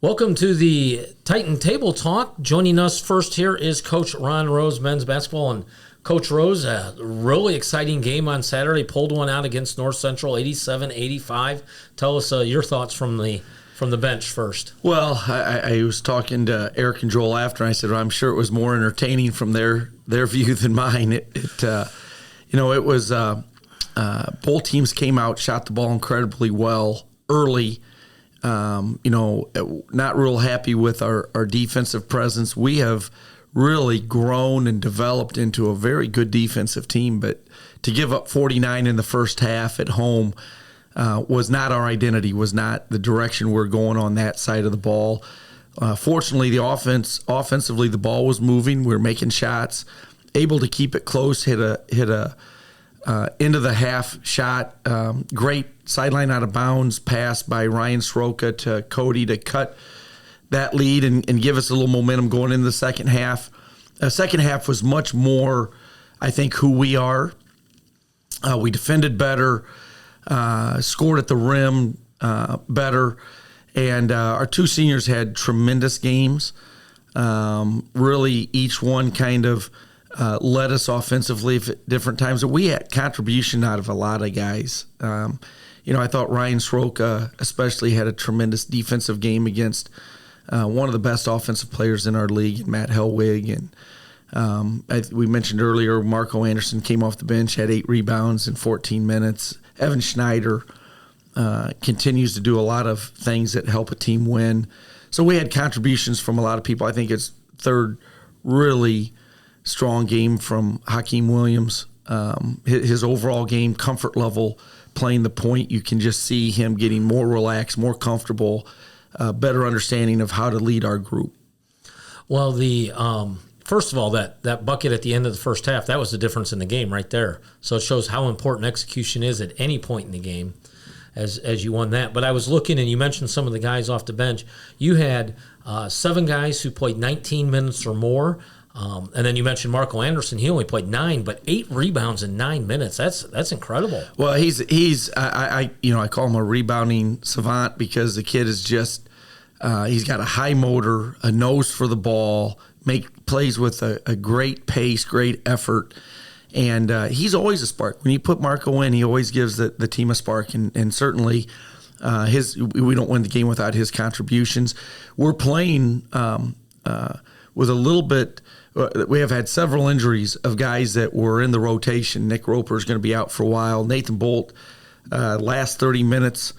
Welcome to the Titan Table Talk. Joining us first here is Coach Ron Rose, men's basketball. And Coach Rose, a really exciting game on Saturday. Pulled one out against North Central, 87-85. Tell us your thoughts from the bench first. Well, I was talking to Eric and Joel after, and I said, well, I'm sure it was more entertaining from their view than mine. It was both teams came out, shot the ball incredibly well early. Not real happy with our defensive presence. We have really grown and developed into a very good defensive team, but to give up 49 in the first half at home was not our identity, was not the direction we're going on that side of the ball. Fortunately, the offensively, the ball was moving. We were making shots, able to keep it close, hit a end of the half shot, great sideline out of bounds pass by Ryan Soroka to Cody to cut that lead and give us a little momentum going into the second half. The second half was much more, I think, who we are. We defended better, scored at the rim better, and our two seniors had tremendous games. Really, each one kind of led us offensively at different times. We had contribution out of a lot of guys. I thought Ryan Soroka especially had a tremendous defensive game against one of the best offensive players in our league, Matt Hellwig. And we mentioned earlier, Marco Anderson came off the bench, had 8 rebounds in 14 minutes. Evan Schneider continues to do a lot of things that help a team win. So we had contributions from a lot of people. I think it's third really strong game from Hakeem Williams. His overall game comfort level, playing the point, you can just see him getting more relaxed, more comfortable, better understanding of how to lead our group. Well, first of all, that bucket at the end of the first half, that was the difference in the game right there. So it shows how important execution is at any point in the game as you won that. But I was looking, and you mentioned some of the guys off the bench. You had 7 guys who played 19 minutes or more. And then you mentioned Marco Anderson. He only played 9, but 8 rebounds in 9 minutes. That's incredible. Well, he's I call him a rebounding savant because the kid is just he's got a high motor, a nose for the ball, plays with a great pace, great effort, and he's always a spark. When you put Marco in, he always gives the team a spark, and certainly we don't win the game without his contributions. We're playing with a little bit. We have had several injuries of guys that were in the rotation. Nick Roper is going to be out for a while. Nathan Bolt, last 30 minutes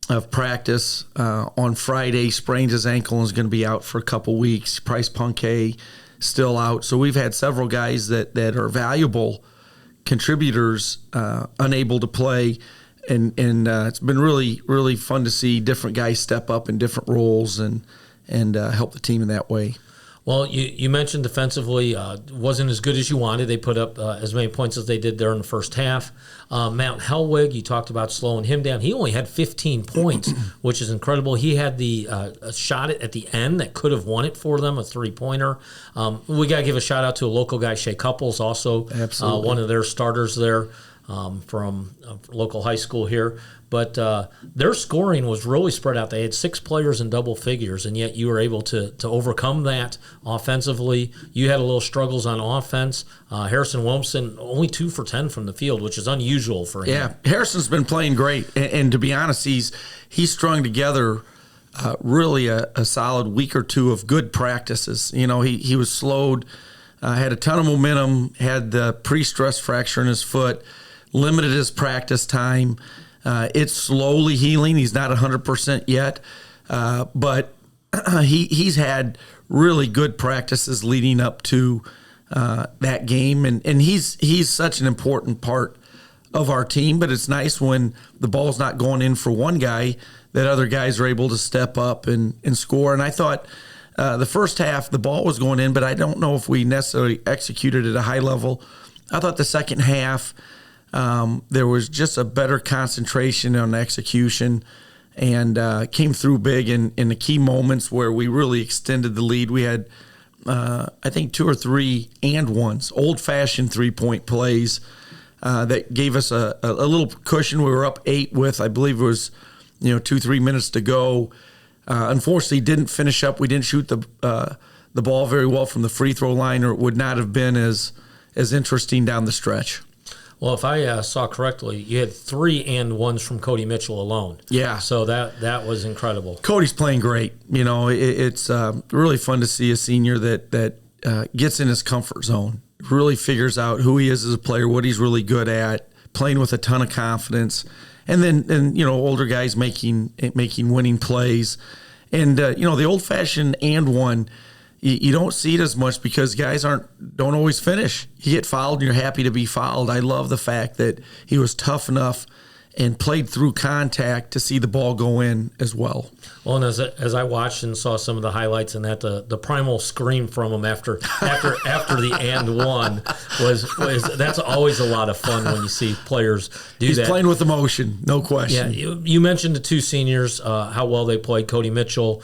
of practice on Friday, sprained his ankle and is going to be out for a couple weeks. Price Punkay still out. So we've had several guys that are valuable contributors unable to play. And it's been really, really fun to see different guys step up in different roles and help the team in that way. Well, you mentioned defensively wasn't as good as you wanted. They put up as many points as they did there in the first half. Mount Hellwig, you talked about slowing him down. He only had 15 points, which is incredible. He had the a shot at the end that could have won it for them, a three-pointer. We got to give a shout-out to a local guy, Shea Couples, also one of their starters there from local high school here. But their scoring was really spread out. They had 6 players in double figures, and yet you were able to overcome that offensively. You had a little struggles on offense. Harrison Williamson, only 2 for 10 from the field, which is unusual for him. Yeah, Harrison's been playing great. And to be honest, he's strung together really a solid week or 2 of good practices. He was slowed, had a ton of momentum, had the pre-stress fracture in his foot, limited his practice time. It's slowly healing. He's not 100% yet, but he's had really good practices leading up to that game, and he's such an important part of our team. But it's nice when the ball's not going in for one guy that other guys are able to step up and score. And I thought the first half the ball was going in, but I don't know if we necessarily executed at a high level. I thought the second half there was just a better concentration on execution and came through big in the key moments where we really extended the lead. We had, I think, 2 or 3 and ones, old-fashioned three-point plays that gave us a little cushion. We were up 8 with, I believe it was 2-3 minutes to go. Unfortunately, didn't finish up. We didn't shoot the ball very well from the free throw line, or it would not have been as interesting down the stretch. Well, if I saw correctly, you had 3 and 1s from Cody Mitchell alone. Yeah. So that was incredible. Cody's playing great. It's really fun to see a senior that gets in his comfort zone, really figures out who he is as a player, what he's really good at, playing with a ton of confidence, and then older guys making winning plays, and the old fashioned and one. You don't see it as much because guys don't always finish. You get fouled and you're happy to be fouled. I love the fact that he was tough enough and played through contact to see the ball go in as well. Well, and as I watched and saw some of the highlights and that, the primal scream from him after the and one was that's always a lot of fun when you see players do that. He's playing with emotion, no question. Yeah, you mentioned the 2 seniors, how well they played. Cody Mitchell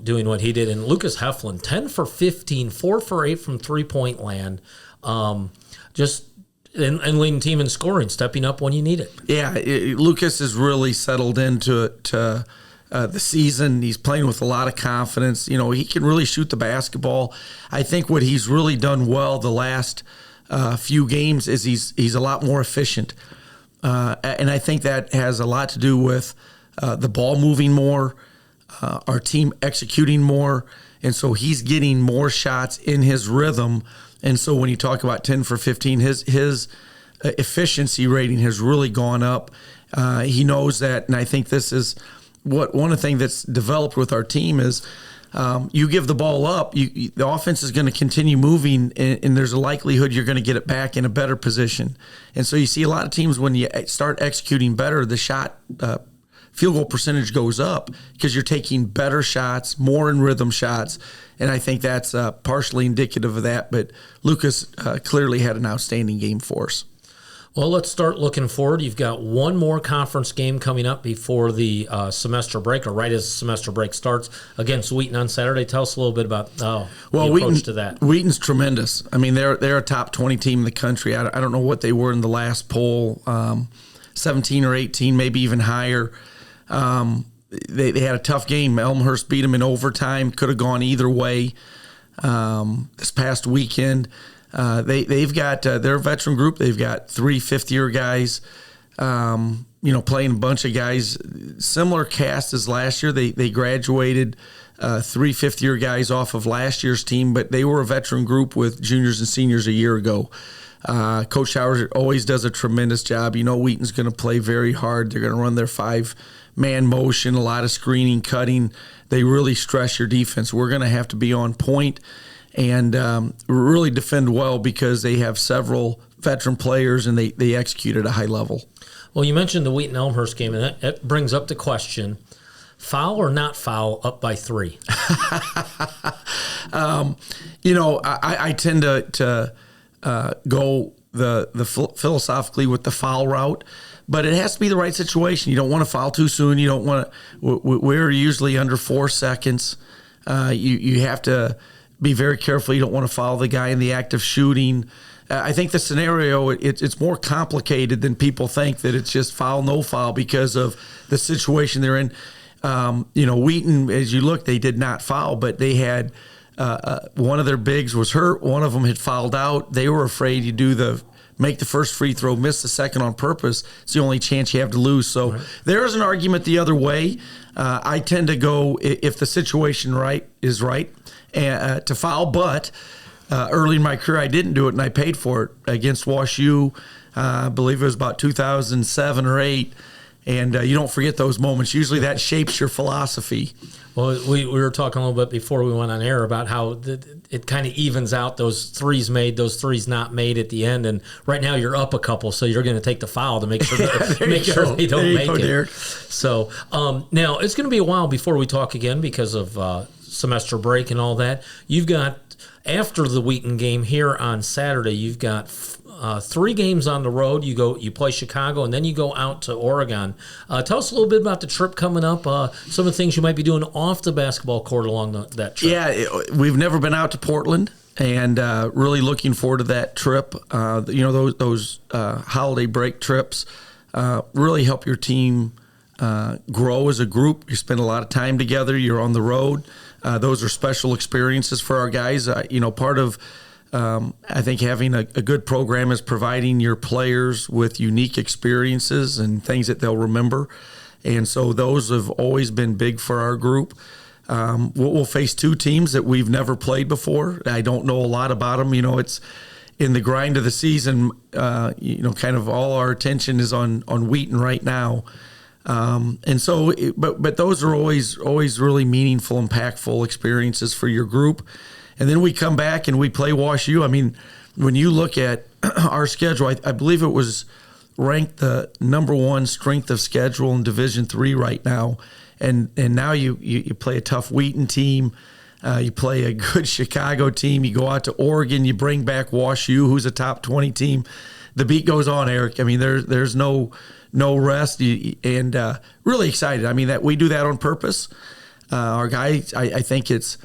doing what he did, and Lucas Heflin, 10 for 15, 4 for 8 from 3-point land. And leading team in scoring, stepping up when you need it. Yeah, Lucas has really settled into the season. He's playing with a lot of confidence. He can really shoot the basketball. I think what he's really done well the last few games is he's a lot more efficient. And I think that has a lot to do with the ball moving more, our team executing more. And so he's getting more shots in his rhythm. And so when you talk about 10 for 15, his efficiency rating has really gone up. He knows that, and I think this is one of the things that's developed with our team is you give the ball up, the offense is going to continue moving, and there's a likelihood you're going to get it back in a better position. And so you see a lot of teams when you start executing better, the shot field goal percentage goes up because you're taking better shots, more in rhythm shots, and I think that's partially indicative of that. But Lucas clearly had an outstanding game for us. Well, let's start looking forward. You've got one more conference game coming up before the semester break, or right as the semester break starts, against Wheaton on Saturday. Tell us a little bit about the approach to that. Wheaton's tremendous. I mean, they're a top 20 team in the country. I don't know what they were in the last poll, 17 or 18, maybe even higher. They had a tough game. Elmhurst beat them in overtime. Could have gone either way this past weekend. They've got their veteran group. They've got 3 fifth-year guys, playing a bunch of guys. Similar cast as last year. They graduated 3 fifth-year guys off of last year's team, but they were a veteran group with juniors and seniors a year ago. Coach Howard always does a tremendous job. Wheaton's going to play very hard. They're going to run their 5-man motion, a lot of screening, cutting. They really stress your defense. We're going to have to be on point and really defend well because they have several veteran players and they execute at a high level. Well, you mentioned the Wheaton-Elmhurst game, and that brings up the question, foul or not foul up by 3? I tend to go the philosophically with the foul route, but it has to be the right situation. You don't want to foul too soon. You don't want to. We're usually under 4 seconds. You have to be very careful. You don't want to foul the guy in the act of shooting. I think the scenario it's more complicated than people think. That it's just foul, no foul because of the situation they're in. Wheaton, as you look, they did not foul, but they had. One of their bigs was hurt. One of them had fouled out. They were afraid you make the first free throw, miss the second on purpose. It's the only chance you have to lose. So right. There is an argument the other way. I tend to go if the situation is right to foul. But early in my career, I didn't do it, and I paid for it against Wash U. I believe it was about 2007 or 8. And you don't forget those moments. Usually that shapes your philosophy. Well, we were talking a little bit before we went on air about how it kind of evens out those threes made, those threes not made at the end. And right now you're up a couple, so you're going to take the foul to make sure they don't make it. Derek. So now it's going to be a while before we talk again because of semester break and all that. You've got, after the Wheaton game here on Saturday, you've got 3 games on the road. You play Chicago, and then you go out to Oregon. Tell us a little bit about the trip coming up, some of the things you might be doing off the basketball court along that trip. Yeah, we've never been out to Portland, and really looking forward to that trip. Those holiday break trips really help your team grow as a group. You spend a lot of time together. You're on the road. Those are special experiences for our guys. Part of I think having a good program is providing your players with unique experiences and things that they'll remember. And so those have always been big for our group. We'll face two teams that we've never played before. I don't know a lot about them. It's in the grind of the season, kind of all our attention is on Wheaton right now. But those are always really meaningful, impactful experiences for your group. And then we come back and we play Wash U. I mean, when you look at our schedule, I believe it was ranked the number one strength of schedule in Division III right now. And now you play a tough Wheaton team. You play a good Chicago team. You go out to Oregon. You bring back Wash U, who's a top 20 team. The beat goes on, Eric. I mean, there's no rest. And really excited. I mean, that we do that on purpose. Our guys, I think it's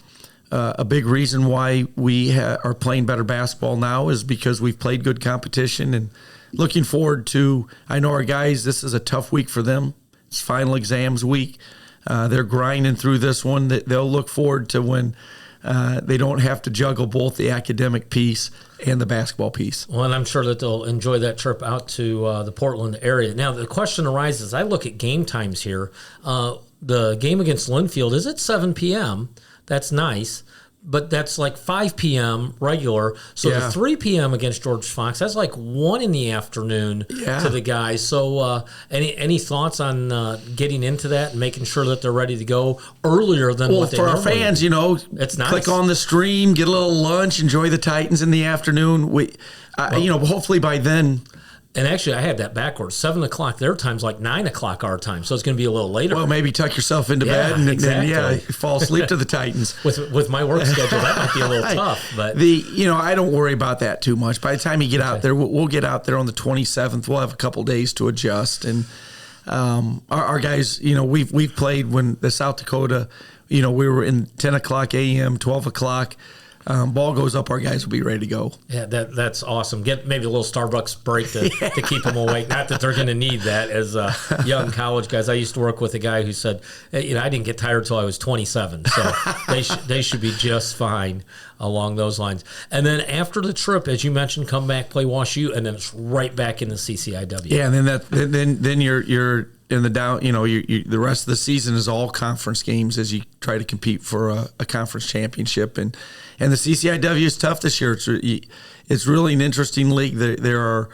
a big reason why we are playing better basketball now is because we've played good competition and looking forward to. I know our guys. This is a tough week for them. It's final exams week. They're grinding through this one. They'll look forward to when they don't have to juggle both the academic piece and the basketball piece. Well, and I'm sure that they'll enjoy that trip out to the Portland area. Now, the question arises, I look at game times here. The game against Linfield is at 7 p.m. That's nice. But that's like 5 p.m. regular. So the 3 p.m. against George Fox, that's like 1 in the afternoon to the guys. So any thoughts on getting into that and making sure that they're ready to go earlier than what they normally do? For our fans, it's nice. Click on the stream, get a little lunch, enjoy the Titans in the afternoon. Hopefully by then. And actually, I had that backwards. 7 o'clock their time's like 9 o'clock our time, so it's going to be a little later. Well, maybe tuck yourself into bed and then fall asleep to the Titans. With my work schedule, that might be a little tough. But I don't worry about that too much. By the time you get out there, we'll get out there on the 27th. We'll have a couple days to adjust. And our guys, we've played when the South Dakota, we were in 10 o'clock a.m., 12 o'clock. Ball goes up, our guys will be ready to go. Yeah, that's awesome. Get maybe a little Starbucks break to keep them awake. Not that they're going to need that as young college guys. I used to work with a guy who said, I didn't get tired until I was 27. So they should be just fine along those lines. And then after the trip, as you mentioned, come back, play Wash U, and then it's right back in the CCIW. Yeah, and then you're in the down. The rest of the season is all conference games as you try to compete for a conference championship. And the CCIW is tough this year. It's really an interesting league. There are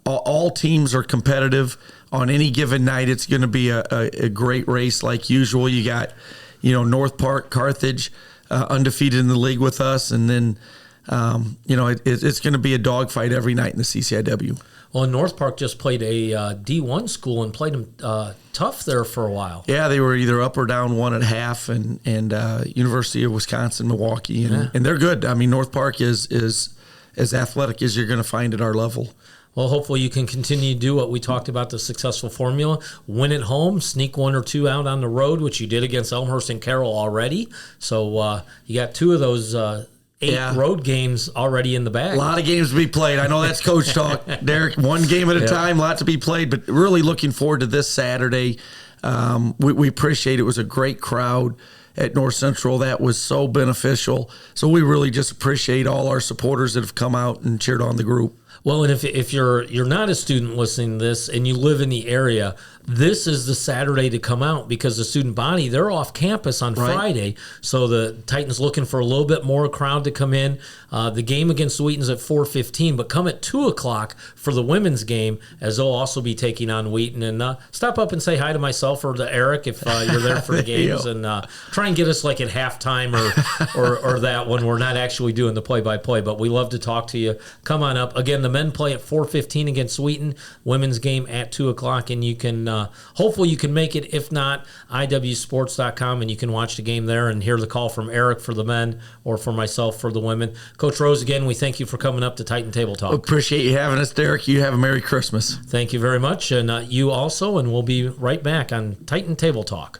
all teams are competitive on any given night. It's going to be a great race like usual. You got North Park, Carthage, undefeated in the league with us, and then it's going to be a dogfight every night in the CCIW. Well, North Park just played a D1 school and played them tough there for a while. Yeah, they were either up or down 1 at half, and University of Wisconsin, Milwaukee, and they're good. I mean, North Park is as athletic as you're going to find at our level. Well, hopefully you can continue to do what we talked about, the successful formula. Win at home, sneak 1 or 2 out on the road, which you did against Elmhurst and Carroll already. So you got 2 of those 8 road games already in the bag. A lot of games to be played. I know that's coach talk, Derek. 1 game at a time, lot to be played, but really looking forward to this Saturday. We appreciate it. It was a great crowd at North Central. That was so beneficial. So we really just appreciate all our supporters that have come out and cheered on the group. Well, and if you're not a student listening to this and you live in the area, this is the Saturday to come out because the student body, they're off campus on Friday. So the Titans looking for a little bit more crowd to come in. The game against the Wheaton's at 4:15, but come at 2 o'clock for the women's game as they'll also be taking on Wheaton. And stop up and say hi to myself or to Eric if you're there for the games. And try and get us like at halftime or that when we're not actually doing the play-by-play. But we love to talk to you. Come on up. Again, the men play at 4:15 against Wheaton. Women's game at 2 o'clock, and you can hopefully you can make it. If not, iwsports.com, and you can watch the game there and hear the call from Eric for the men or for myself for the women. Coach Rose, again, we thank you for coming up to Titan Table Talk. Appreciate you having us, Derek. You have a Merry Christmas. Thank you very much, and you also, and we'll be right back on Titan Table Talk.